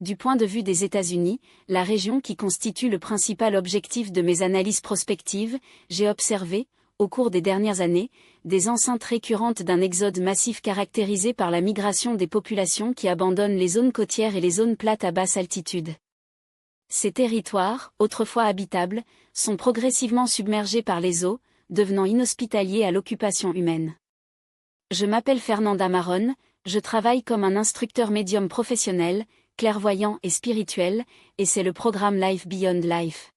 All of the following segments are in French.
Du point de vue des États-Unis, la région qui constitue le principal objectif de mes analyses prospectives, j'ai observé, au cours des dernières années, des enceintes récurrentes d'un exode massif caractérisé par la migration des populations qui abandonnent les zones côtières et les zones plates à basse altitude. Ces territoires, autrefois habitables, sont progressivement submergés par les eaux, devenant inhospitaliers à l'occupation humaine. Je m'appelle Fernanda Marron, je travaille comme un instructeur médium professionnel, clairvoyant et spirituel, et c'est le programme Life Beyond Life.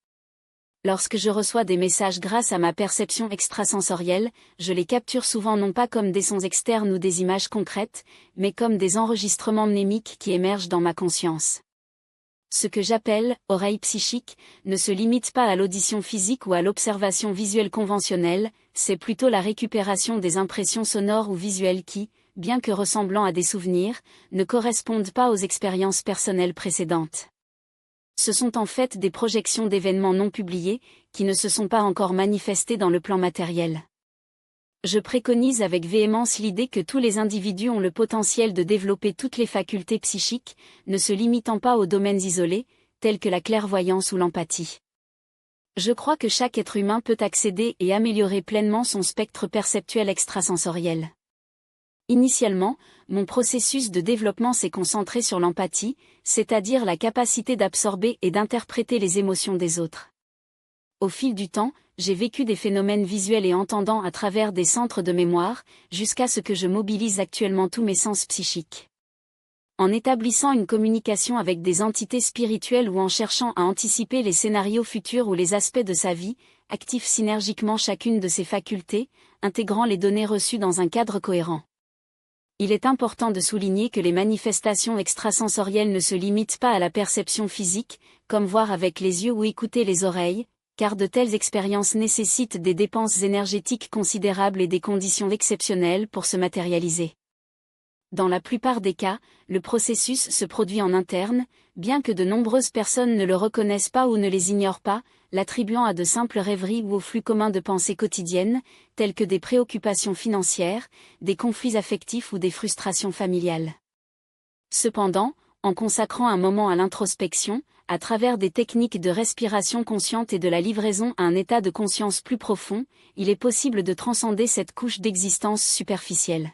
Lorsque je reçois des messages grâce à ma perception extrasensorielle, je les capture souvent non pas comme des sons externes ou des images concrètes, mais comme des enregistrements mnémiques qui émergent dans ma conscience. Ce que j'appelle « oreille psychique » ne se limite pas à l'audition physique ou à l'observation visuelle conventionnelle, c'est plutôt la récupération des impressions sonores ou visuelles qui, bien que ressemblant à des souvenirs, ne correspondent pas aux expériences personnelles précédentes. Ce sont en fait des projections d'événements non publiés, qui ne se sont pas encore manifestés dans le plan matériel. Je préconise avec véhémence l'idée que tous les individus ont le potentiel de développer toutes les facultés psychiques, ne se limitant pas aux domaines isolés, tels que la clairvoyance ou l'empathie. Je crois que chaque être humain peut accéder et améliorer pleinement son spectre perceptuel extrasensoriel. Initialement, mon processus de développement s'est concentré sur l'empathie, c'est-à-dire la capacité d'absorber et d'interpréter les émotions des autres. Au fil du temps, j'ai vécu des phénomènes visuels et entendants à travers des centres de mémoire, jusqu'à ce que je mobilise actuellement tous mes sens psychiques. En établissant une communication avec des entités spirituelles ou en cherchant à anticiper les scénarios futurs ou les aspects de sa vie, active synergiquement chacune de ses facultés, intégrant les données reçues dans un cadre cohérent. Il est important de souligner que les manifestations extrasensorielles ne se limitent pas à la perception physique, comme voir avec les yeux ou écouter les oreilles, car de telles expériences nécessitent des dépenses énergétiques considérables et des conditions exceptionnelles pour se matérialiser. Dans la plupart des cas, le processus se produit en interne, bien que de nombreuses personnes ne le reconnaissent pas ou ne les ignorent pas, l'attribuant à de simples rêveries ou au flux commun de pensées quotidiennes, telles que des préoccupations financières, des conflits affectifs ou des frustrations familiales. Cependant, en consacrant un moment à l'introspection, à travers des techniques de respiration consciente et de la livraison à un état de conscience plus profond, il est possible de transcender cette couche d'existence superficielle.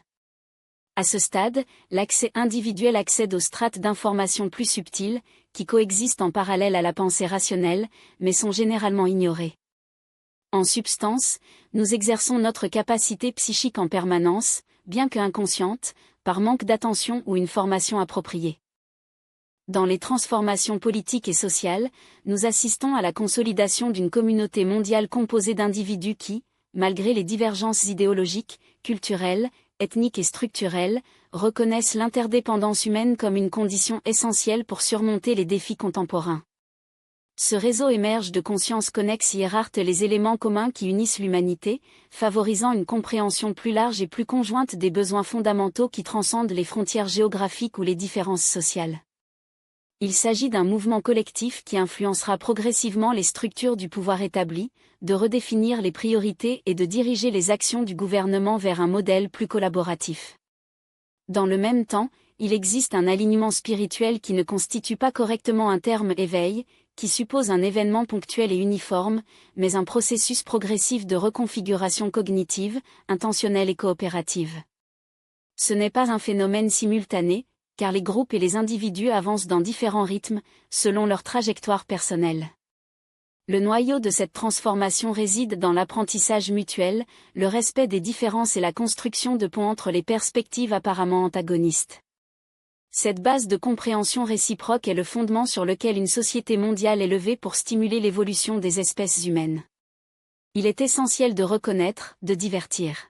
À ce stade, l'accès individuel accède aux strates d'informations plus subtiles, qui coexistent en parallèle à la pensée rationnelle, mais sont généralement ignorées. En substance, nous exerçons notre capacité psychique en permanence, bien que inconsciente, par manque d'attention ou une formation appropriée. Dans les transformations politiques et sociales, nous assistons à la consolidation d'une communauté mondiale composée d'individus qui, malgré les divergences idéologiques, culturelles, ethniques et structurelles, reconnaissent l'interdépendance humaine comme une condition essentielle pour surmonter les défis contemporains. Ce réseau émerge de consciences connexes et érarte les éléments communs qui unissent l'humanité, favorisant une compréhension plus large et plus conjointe des besoins fondamentaux qui transcendent les frontières géographiques ou les différences sociales. Il s'agit d'un mouvement collectif qui influencera progressivement les structures du pouvoir établies, de redéfinir les priorités et de diriger les actions du gouvernement vers un modèle plus collaboratif. Dans le même temps, il existe un alignement spirituel qui ne constitue pas correctement un terme éveil, qui suppose un événement ponctuel et uniforme, mais un processus progressif de reconfiguration cognitive, intentionnelle et coopérative. Ce n'est pas un phénomène simultané, car les groupes et les individus avancent dans différents rythmes, selon leur trajectoire personnelle. Le noyau de cette transformation réside dans l'apprentissage mutuel, le respect des différences et la construction de ponts entre les perspectives apparemment antagonistes. Cette base de compréhension réciproque est le fondement sur lequel une société mondiale est levée pour stimuler l'évolution des espèces humaines. Il est essentiel de reconnaître, de divertir.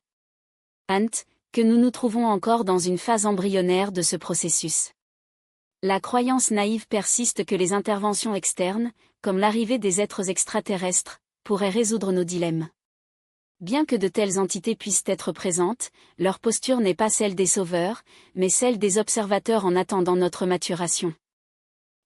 Que nous nous trouvons encore dans une phase embryonnaire de ce processus. La croyance naïve persiste que les interventions externes, comme l'arrivée des êtres extraterrestres, pourraient résoudre nos dilemmes. Bien que de telles entités puissent être présentes, leur posture n'est pas celle des sauveurs, mais celle des observateurs en attendant notre maturation.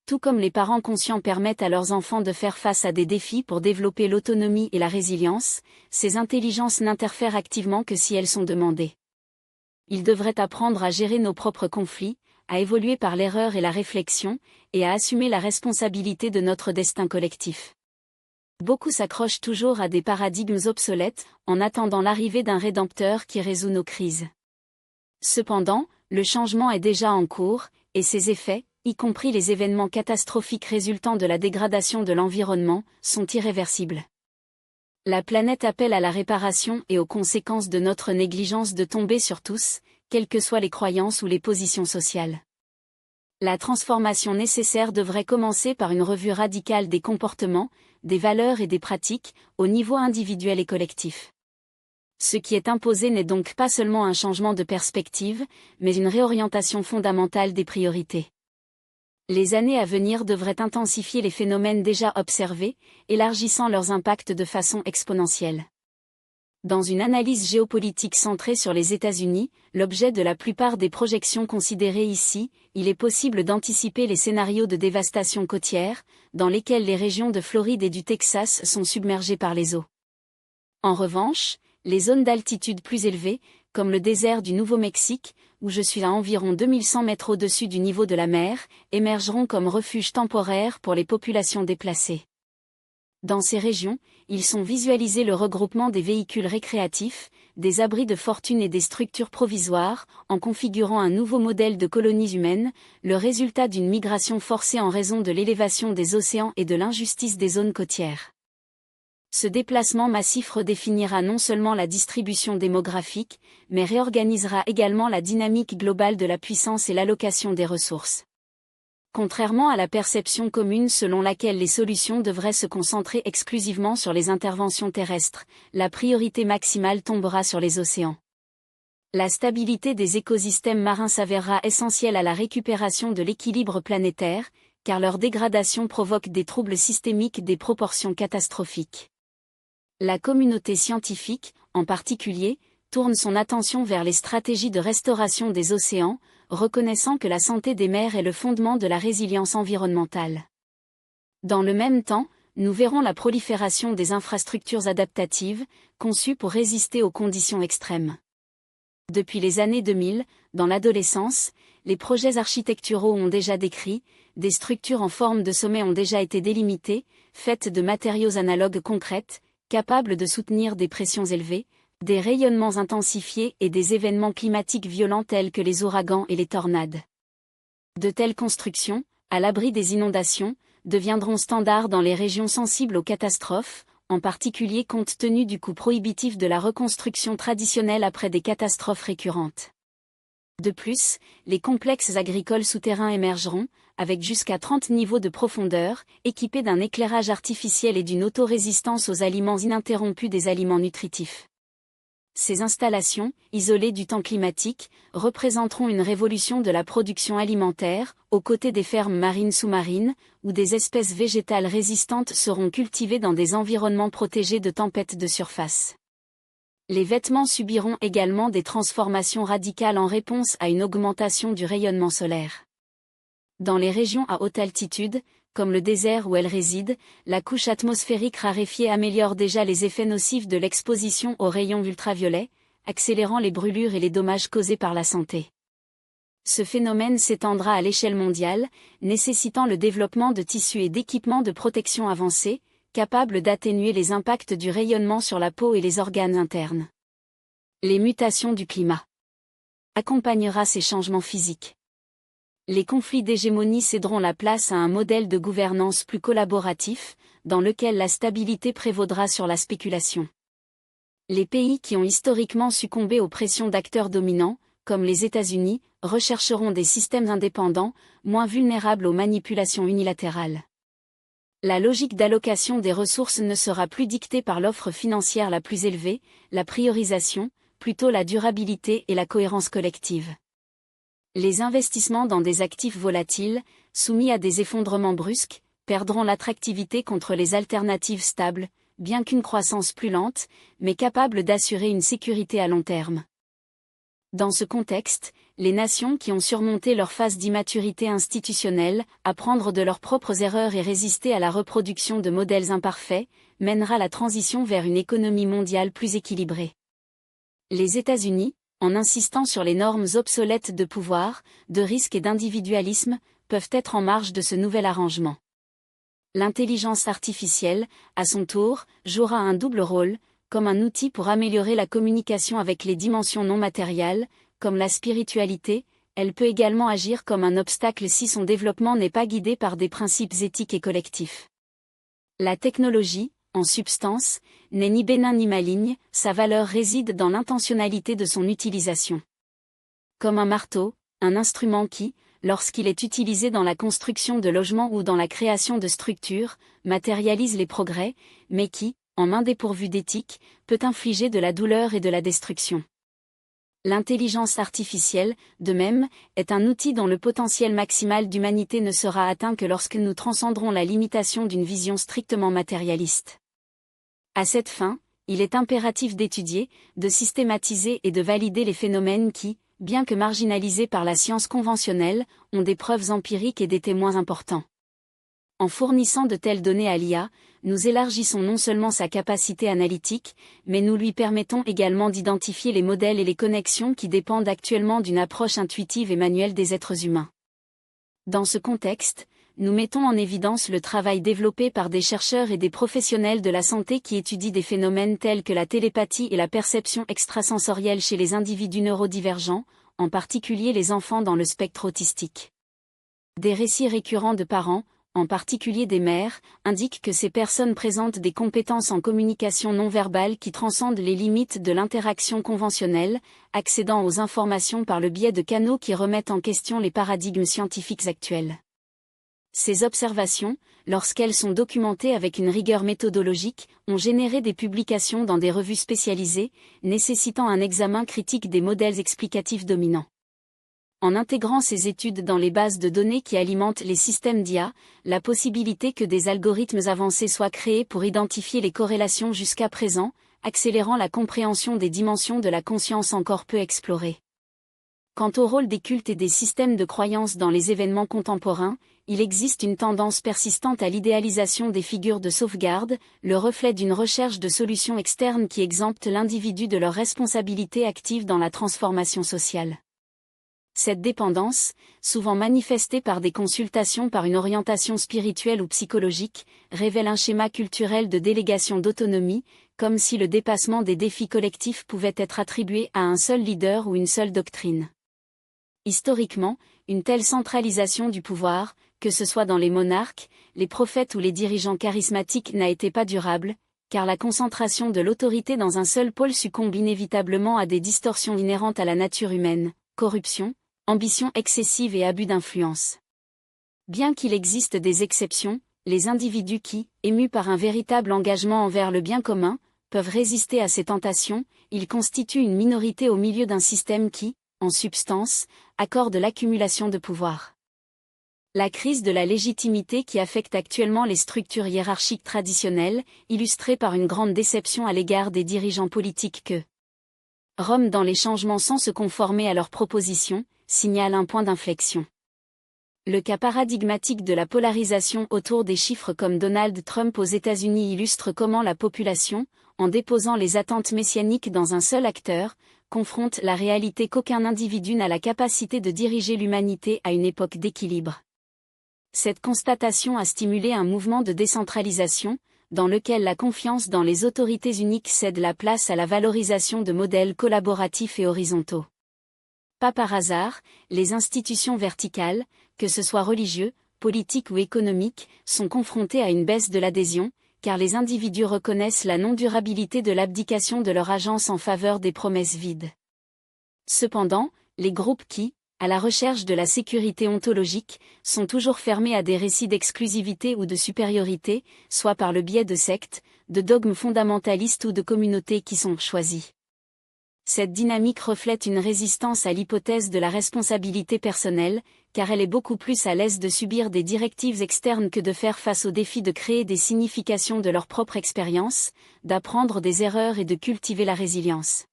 Tout comme les parents conscients permettent à leurs enfants de faire face à des défis pour développer l'autonomie et la résilience, ces intelligences n'interfèrent activement que si elles sont demandées. Ils devraient apprendre à gérer nos propres conflits, à évoluer par l'erreur et la réflexion, et à assumer la responsabilité de notre destin collectif. Beaucoup s'accrochent toujours à des paradigmes obsolètes, en attendant l'arrivée d'un rédempteur qui résout nos crises. Cependant, le changement est déjà en cours, et ses effets, y compris les événements catastrophiques résultant de la dégradation de l'environnement, sont irréversibles. La planète appelle à la réparation et aux conséquences de notre négligence de tomber sur tous, quelles que soient les croyances ou les positions sociales. La transformation nécessaire devrait commencer par une revue radicale des comportements, des valeurs et des pratiques, au niveau individuel et collectif. Ce qui est imposé n'est donc pas seulement un changement de perspective, mais une réorientation fondamentale des priorités. Les années à venir devraient intensifier les phénomènes déjà observés, élargissant leurs impacts de façon exponentielle. Dans une analyse géopolitique centrée sur les États-Unis, l'objet de la plupart des projections considérées ici, il est possible d'anticiper les scénarios de dévastation côtière, dans lesquels les régions de Floride et du Texas sont submergées par les eaux. En revanche, les zones d'altitude plus élevées, comme le désert du Nouveau-Mexique, où je suis à environ 2100 mètres au-dessus du niveau de la mer, émergeront comme refuge temporaire pour les populations déplacées. Dans ces régions, ils sont visualisés le regroupement des véhicules récréatifs, des abris de fortune et des structures provisoires, en configurant un nouveau modèle de colonies humaines, le résultat d'une migration forcée en raison de l'élévation des océans et de l'injustice des zones côtières. Ce déplacement massif redéfinira non seulement la distribution démographique, mais réorganisera également la dynamique globale de la puissance et l'allocation des ressources. Contrairement à la perception commune selon laquelle les solutions devraient se concentrer exclusivement sur les interventions terrestres, la priorité maximale tombera sur les océans. La stabilité des écosystèmes marins s'avérera essentielle à la récupération de l'équilibre planétaire, car leur dégradation provoque des troubles systémiques des proportions catastrophiques. La communauté scientifique, en particulier, tourne son attention vers les stratégies de restauration des océans, reconnaissant que la santé des mers est le fondement de la résilience environnementale. Dans le même temps, nous verrons la prolifération des infrastructures adaptatives, conçues pour résister aux conditions extrêmes. Depuis les années 2000, dans l'adolescence, les projets architecturaux ont déjà décrit, des structures en forme de sommet ont déjà été délimitées, faites de matériaux analogues concrètes, capables de soutenir des pressions élevées, des rayonnements intensifiés et des événements climatiques violents tels que les ouragans et les tornades. De telles constructions, à l'abri des inondations, deviendront standards dans les régions sensibles aux catastrophes, en particulier compte tenu du coût prohibitif de la reconstruction traditionnelle après des catastrophes récurrentes. De plus, les complexes agricoles souterrains émergeront, avec jusqu'à 30 niveaux de profondeur, équipés d'un éclairage artificiel et d'une autorésistance aux aliments ininterrompus des aliments nutritifs. Ces installations, isolées du temps climatique, représenteront une révolution de la production alimentaire, aux côtés des fermes marines sous-marines, où des espèces végétales résistantes seront cultivées dans des environnements protégés de tempêtes de surface. Les vêtements subiront également des transformations radicales en réponse à une augmentation du rayonnement solaire. Dans les régions à haute altitude, comme le désert où elles résident, la couche atmosphérique raréfiée améliore déjà les effets nocifs de l'exposition aux rayons ultraviolets, accélérant les brûlures et les dommages causés par la santé. Ce phénomène s'étendra à l'échelle mondiale, nécessitant le développement de tissus et d'équipements de protection avancés, capables d'atténuer les impacts du rayonnement sur la peau et les organes internes. Les mutations du climat accompagnera ces changements physiques. Les conflits d'hégémonie céderont la place à un modèle de gouvernance plus collaboratif, dans lequel la stabilité prévaudra sur la spéculation. Les pays qui ont historiquement succombé aux pressions d'acteurs dominants, comme les États-Unis, rechercheront des systèmes indépendants, moins vulnérables aux manipulations unilatérales. La logique d'allocation des ressources ne sera plus dictée par l'offre financière la plus élevée, la priorisation, plutôt la durabilité et la cohérence collective. Les investissements dans des actifs volatiles, soumis à des effondrements brusques, perdront l'attractivité contre les alternatives stables, bien qu'une croissance plus lente, mais capable d'assurer une sécurité à long terme. Dans ce contexte, les nations qui ont surmonté leur phase d'immaturité institutionnelle, apprendre de leurs propres erreurs et résister à la reproduction de modèles imparfaits, mènera la transition vers une économie mondiale plus équilibrée. Les États-Unis, en insistant sur les normes obsolètes de pouvoir, de risque et d'individualisme, peuvent être en marge de ce nouvel arrangement. L'intelligence artificielle, à son tour, jouera un double rôle, comme un outil pour améliorer la communication avec les dimensions non matérielles, comme la spiritualité. Elle peut également agir comme un obstacle si son développement n'est pas guidé par des principes éthiques et collectifs. La technologie, en substance, n'est ni bénin ni maligne, sa valeur réside dans l'intentionnalité de son utilisation. Comme un marteau, un instrument qui, lorsqu'il est utilisé dans la construction de logements ou dans la création de structures, matérialise les progrès, mais qui, en main dépourvue d'éthique, peut infliger de la douleur et de la destruction. L'intelligence artificielle, de même, est un outil dont le potentiel maximal d'humanité ne sera atteint que lorsque nous transcenderons la limitation d'une vision strictement matérialiste. À cette fin, il est impératif d'étudier, de systématiser et de valider les phénomènes qui, bien que marginalisés par la science conventionnelle, ont des preuves empiriques et des témoins importants. En fournissant de telles données à l'IA, nous élargissons non seulement sa capacité analytique, mais nous lui permettons également d'identifier les modèles et les connexions qui dépendent actuellement d'une approche intuitive et manuelle des êtres humains. Dans ce contexte, nous mettons en évidence le travail développé par des chercheurs et des professionnels de la santé qui étudient des phénomènes tels que la télépathie et la perception extrasensorielle chez les individus neurodivergents, en particulier les enfants dans le spectre autistique. Des récits récurrents de parents, en particulier des mères, indiquent que ces personnes présentent des compétences en communication non verbale qui transcendent les limites de l'interaction conventionnelle, accédant aux informations par le biais de canaux qui remettent en question les paradigmes scientifiques actuels. Ces observations, lorsqu'elles sont documentées avec une rigueur méthodologique, ont généré des publications dans des revues spécialisées, nécessitant un examen critique des modèles explicatifs dominants. En intégrant ces études dans les bases de données qui alimentent les systèmes d'IA, la possibilité que des algorithmes avancés soient créés pour identifier les corrélations jusqu'à présent, accélérant la compréhension des dimensions de la conscience encore peu explorées. Quant au rôle des cultes et des systèmes de croyance dans les événements contemporains, il existe une tendance persistante à l'idéalisation des figures de sauvegarde, le reflet d'une recherche de solutions externes qui exemptent l'individu de leur responsabilité active dans la transformation sociale. Cette dépendance, souvent manifestée par des consultations par une orientation spirituelle ou psychologique, révèle un schéma culturel de délégation d'autonomie, comme si le dépassement des défis collectifs pouvait être attribué à un seul leader ou une seule doctrine. Historiquement, une telle centralisation du pouvoir, que ce soit dans les monarques, les prophètes ou les dirigeants charismatiques, n'a été pas durable, car la concentration de l'autorité dans un seul pôle succombe inévitablement à des distorsions inhérentes à la nature humaine, corruption, ambition excessive et abus d'influence. Bien qu'il existe des exceptions, les individus qui, émus par un véritable engagement envers le bien commun, peuvent résister à ces tentations, ils constituent une minorité au milieu d'un système qui, en substance, accorde l'accumulation de pouvoir. La crise de la légitimité qui affecte actuellement les structures hiérarchiques traditionnelles, illustrée par une grande déception à l'égard des dirigeants politiques que Rome dans les changements sans se conformer à leurs propositions, signale un point d'inflexion. Le cas paradigmatique de la polarisation autour des chiffres comme Donald Trump aux États-Unis illustre comment la population, en déposant les attentes messianiques dans un seul acteur, confronte la réalité qu'aucun individu n'a la capacité de diriger l'humanité à une époque d'équilibre. Cette constatation a stimulé un mouvement de décentralisation, dans lequel la confiance dans les autorités uniques cède la place à la valorisation de modèles collaboratifs et horizontaux. Pas par hasard, les institutions verticales, que ce soit religieux, politiques ou économiques, sont confrontées à une baisse de l'adhésion, car les individus reconnaissent la non-durabilité de l'abdication de leur agence en faveur des promesses vides. Cependant, les groupes qui, à la recherche de la sécurité ontologique, sont toujours fermés à des récits d'exclusivité ou de supériorité, soit par le biais de sectes, de dogmes fondamentalistes ou de communautés qui sont choisis. Cette dynamique reflète une résistance à l'hypothèse de la responsabilité personnelle, car elle est beaucoup plus à l'aise de subir des directives externes que de faire face au défi de créer des significations de leur propre expérience, d'apprendre des erreurs et de cultiver la résilience.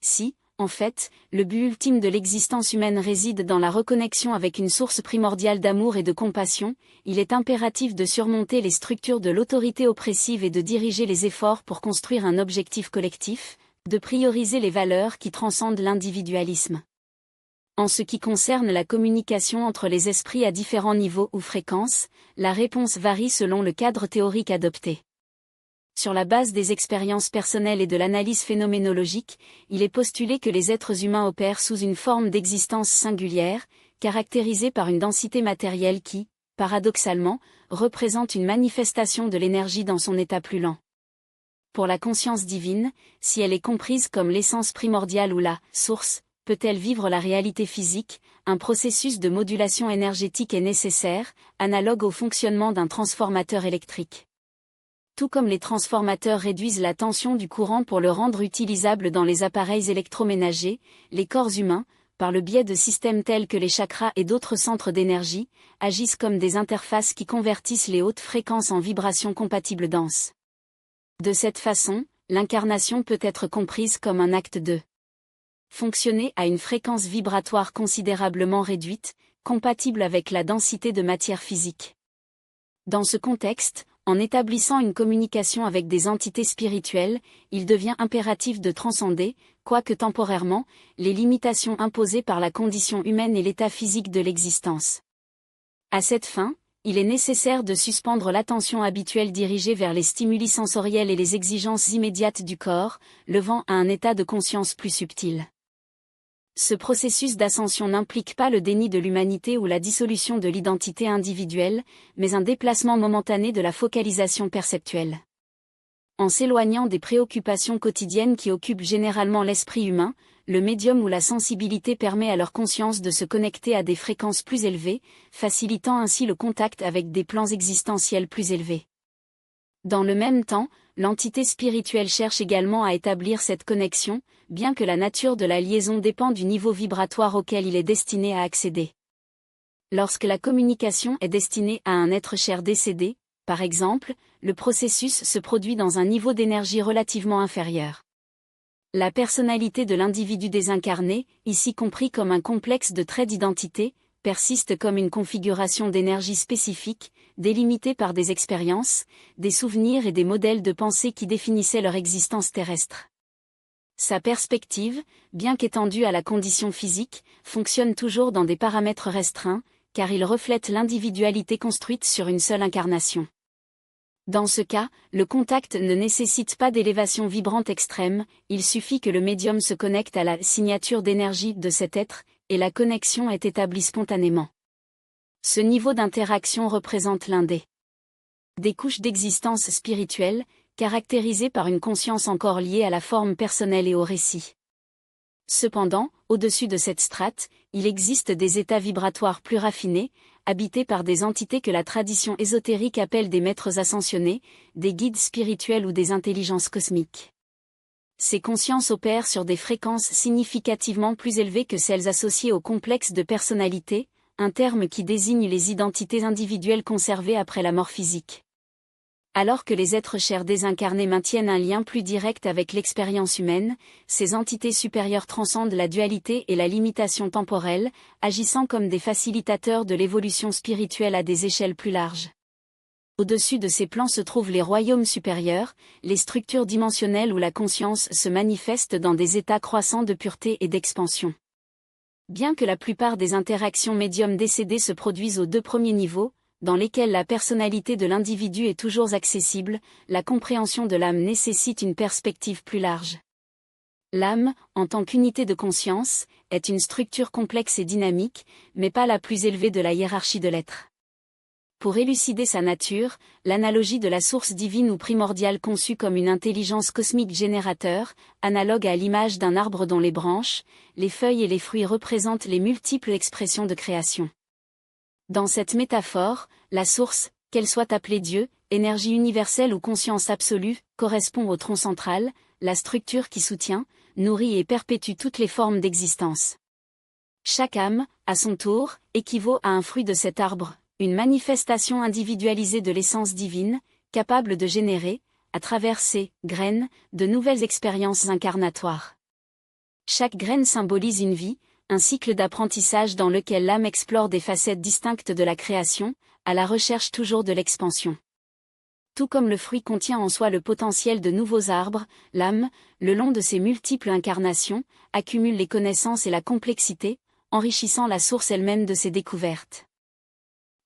Si, en fait, le but ultime de l'existence humaine réside dans la reconnexion avec une source primordiale d'amour et de compassion, il est impératif de surmonter les structures de l'autorité oppressive et de diriger les efforts pour construire un objectif collectif, de prioriser les valeurs qui transcendent l'individualisme. En ce qui concerne la communication entre les esprits à différents niveaux ou fréquences, la réponse varie selon le cadre théorique adopté. Sur la base des expériences personnelles et de l'analyse phénoménologique, il est postulé que les êtres humains opèrent sous une forme d'existence singulière, caractérisée par une densité matérielle qui, paradoxalement, représente une manifestation de l'énergie dans son état plus lent. Pour la conscience divine, si elle est comprise comme l'essence primordiale ou la source, peut-elle vivre la réalité physique? Un processus de modulation énergétique est nécessaire, analogue au fonctionnement d'un transformateur électrique. Tout comme les transformateurs réduisent la tension du courant pour le rendre utilisable dans les appareils électroménagers, les corps humains, par le biais de systèmes tels que les chakras et d'autres centres d'énergie, agissent comme des interfaces qui convertissent les hautes fréquences en vibrations compatibles denses. De cette façon, l'incarnation peut être comprise comme un acte de fonctionner à une fréquence vibratoire considérablement réduite, compatible avec la densité de matière physique. Dans ce contexte, en établissant une communication avec des entités spirituelles, il devient impératif de transcender, quoique temporairement, les limitations imposées par la condition humaine et l'état physique de l'existence. À cette fin, il est nécessaire de suspendre l'attention habituelle dirigée vers les stimuli sensoriels et les exigences immédiates du corps, levant à un état de conscience plus subtil. Ce processus d'ascension n'implique pas le déni de l'humanité ou la dissolution de l'identité individuelle, mais un déplacement momentané de la focalisation perceptuelle. En s'éloignant des préoccupations quotidiennes qui occupent généralement l'esprit humain, le médium ou la sensibilité permet à leur conscience de se connecter à des fréquences plus élevées, facilitant ainsi le contact avec des plans existentiels plus élevés. Dans le même temps, l'entité spirituelle cherche également à établir cette connexion, bien que la nature de la liaison dépend du niveau vibratoire auquel il est destiné à accéder. Lorsque la communication est destinée à un être cher décédé, par exemple, le processus se produit dans un niveau d'énergie relativement inférieur. La personnalité de l'individu désincarné, ici compris comme un complexe de traits d'identité, persiste comme une configuration d'énergie spécifique, délimitée par des expériences, des souvenirs et des modèles de pensée qui définissaient leur existence terrestre. Sa perspective, bien qu'étendue à la condition physique, fonctionne toujours dans des paramètres restreints, car il reflète l'individualité construite sur une seule incarnation. Dans ce cas, le contact ne nécessite pas d'élévation vibrante extrême, il suffit que le médium se connecte à la signature d'énergie de cet être, et la connexion est établie spontanément. Ce niveau d'interaction représente l'un des couches d'existence spirituelle, caractérisée par une conscience encore liée à la forme personnelle et au récit. Cependant, au-dessus de cette strate, il existe des états vibratoires plus raffinés, habités par des entités que la tradition ésotérique appelle des maîtres ascensionnés, des guides spirituels ou des intelligences cosmiques. Ces consciences opèrent sur des fréquences significativement plus élevées que celles associées au complexe de personnalité, un terme qui désigne les identités individuelles conservées après la mort physique. Alors que les êtres chers désincarnés maintiennent un lien plus direct avec l'expérience humaine, ces entités supérieures transcendent la dualité et la limitation temporelle, agissant comme des facilitateurs de l'évolution spirituelle à des échelles plus larges. Au-dessus de ces plans se trouvent les royaumes supérieurs, les structures dimensionnelles où la conscience se manifeste dans des états croissants de pureté et d'expansion. Bien que la plupart des interactions médiums décédées se produisent aux deux premiers niveaux, dans lesquels la personnalité de l'individu est toujours accessible, la compréhension de l'âme nécessite une perspective plus large. L'âme, en tant qu'unité de conscience, est une structure complexe et dynamique, mais pas la plus élevée de la hiérarchie de l'être. Pour élucider sa nature, l'analogie de la source divine ou primordiale conçue comme une intelligence cosmique générateur, analogue à l'image d'un arbre dont les branches, les feuilles et les fruits représentent les multiples expressions de création. Dans cette métaphore, la source, qu'elle soit appelée Dieu, énergie universelle ou conscience absolue, correspond au tronc central, la structure qui soutient, nourrit et perpétue toutes les formes d'existence. Chaque âme, à son tour, équivaut à un fruit de cet arbre, une manifestation individualisée de l'essence divine, capable de générer, à travers ses graines, de nouvelles expériences incarnatoires. Chaque graine symbolise une vie, un cycle d'apprentissage dans lequel l'âme explore des facettes distinctes de la création, à la recherche toujours de l'expansion. Tout comme le fruit contient en soi le potentiel de nouveaux arbres, l'âme, le long de ses multiples incarnations, accumule les connaissances et la complexité, enrichissant la source elle-même de ses découvertes.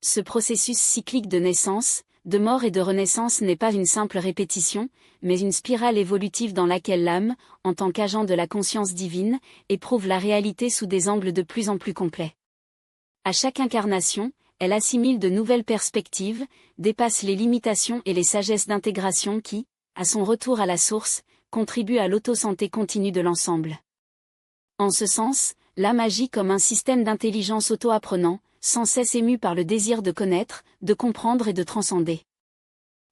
Ce processus cyclique de naissance, de mort et de renaissance n'est pas une simple répétition, mais une spirale évolutive dans laquelle l'âme, en tant qu'agent de la conscience divine, éprouve la réalité sous des angles de plus en plus complets. À chaque incarnation, elle assimile de nouvelles perspectives, dépasse les limitations et les sagesses d'intégration qui, à son retour à la source, contribuent à l'auto-santé continue de l'ensemble. En ce sens, l'âme agit comme un système d'intelligence auto-apprenant, sans cesse ému par le désir de connaître, de comprendre et de transcender.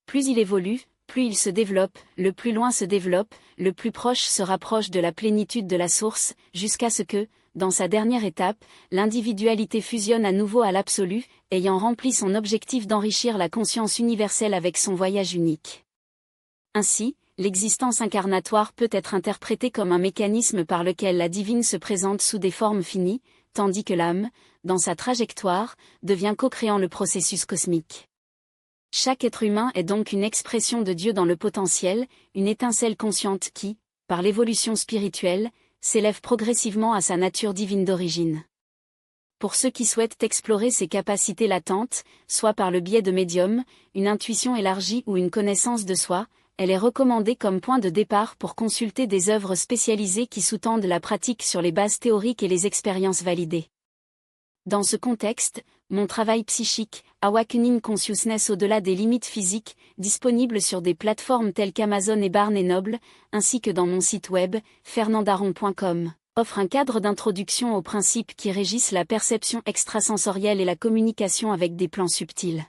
Plus il évolue, plus il se développe, le plus loin se développe, le plus proche se rapproche de la plénitude de la source, jusqu'à ce que, dans sa dernière étape, l'individualité fusionne à nouveau à l'absolu, ayant rempli son objectif d'enrichir la conscience universelle avec son voyage unique. Ainsi, l'existence incarnatoire peut être interprétée comme un mécanisme par lequel la divine se présente sous des formes finies, tandis que l'âme, dans sa trajectoire, devient co-créant le processus cosmique. Chaque être humain est donc une expression de Dieu dans le potentiel, une étincelle consciente qui, par l'évolution spirituelle, s'élève progressivement à sa nature divine d'origine. Pour ceux qui souhaitent explorer ces capacités latentes, soit par le biais de médiums, une intuition élargie ou une connaissance de soi, elle est recommandée comme point de départ pour consulter des œuvres spécialisées qui sous-tendent la pratique sur les bases théoriques et les expériences validées. Dans ce contexte, mon travail psychique, Awakening Consciousness au-delà des limites physiques, disponible sur des plateformes telles qu'Amazon et Barnes & Noble, ainsi que dans mon site web, fernandaron.com, offre un cadre d'introduction aux principes qui régissent la perception extrasensorielle et la communication avec des plans subtils.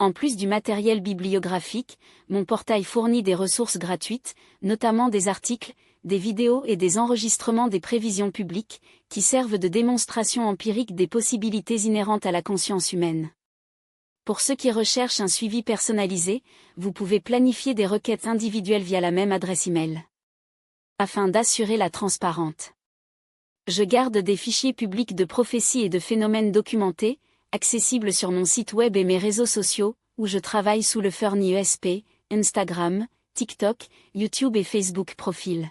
En plus du matériel bibliographique, mon portail fournit des ressources gratuites, notamment des articles, des vidéos et des enregistrements des prévisions publiques, qui servent de démonstration empirique des possibilités inhérentes à la conscience humaine. Pour ceux qui recherchent un suivi personnalisé, vous pouvez planifier des requêtes individuelles via la même adresse email. Afin d'assurer la transparence. Je garde des fichiers publics de prophéties et de phénomènes documentés, accessibles sur mon site web et mes réseaux sociaux, où je travaille sous le Fernie ESP, Instagram, TikTok, YouTube et Facebook Profil.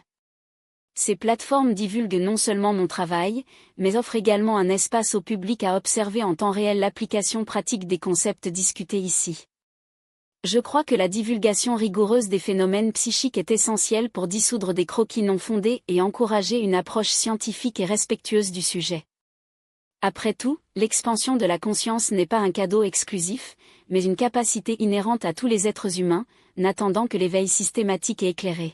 Ces plateformes divulguent non seulement mon travail, mais offrent également un espace au public à observer en temps réel l'application pratique des concepts discutés ici. Je crois que la divulgation rigoureuse des phénomènes psychiques est essentielle pour dissoudre des croquis non fondés et encourager une approche scientifique et respectueuse du sujet. Après tout, l'expansion de la conscience n'est pas un cadeau exclusif, mais une capacité inhérente à tous les êtres humains, n'attendant que l'éveil systématique et éclairé.